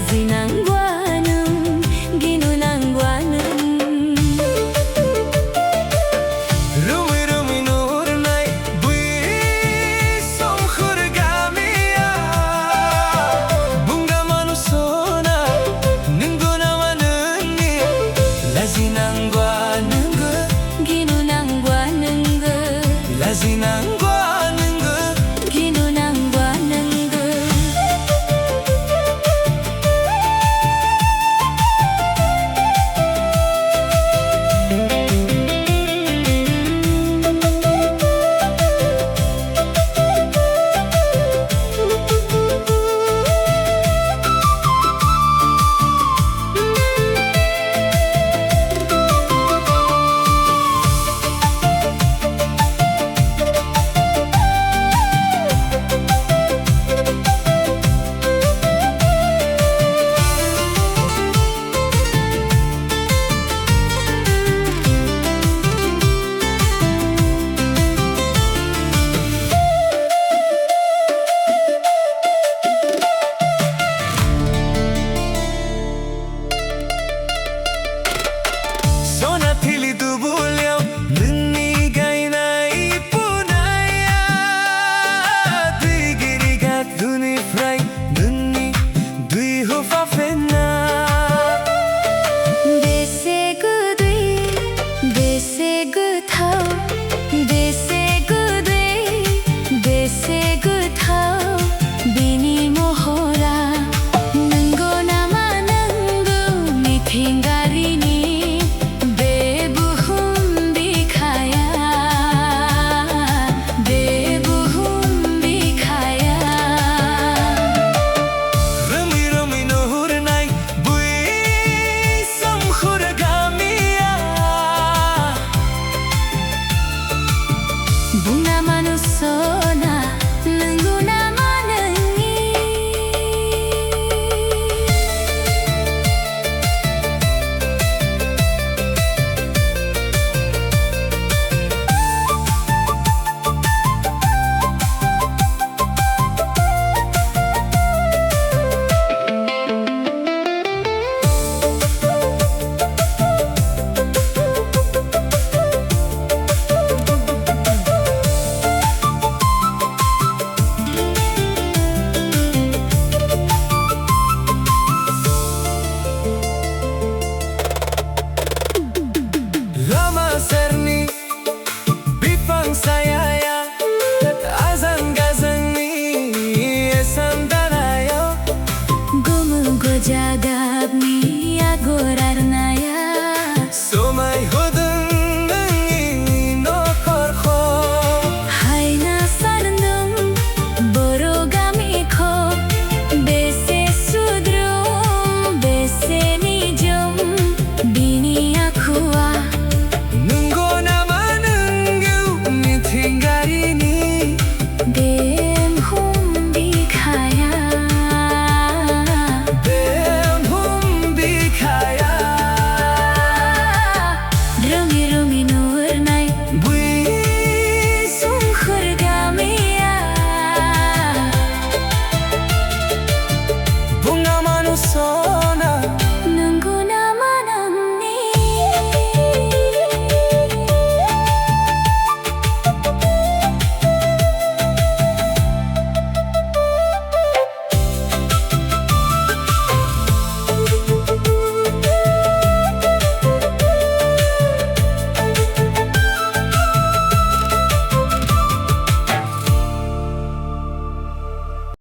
lazinangguaneng ginunangguaneng. Rumi-rumi nurnay buisong khurgamia bunga manusona ningguna manengi lazinangguaneng ginunangguaneng lazinangguaneng ginunangguaneng. Sona thili dubulyau nunni gainai punaya dui girigat duni frai nunni dui hufa fenna Desegu dui, desegu thau, desegu dui, desegu thau, bini mohora nanggo nama nanggo mithinggarini bebuhum bikhaya, bebuhum bikhaya. Rumi-rumi nurnay buisong khurgamia Bunga manusona nengguna manengi. Lama serni bipang sayaya azan gazani esandaraya Gomu gojadab ni agorarna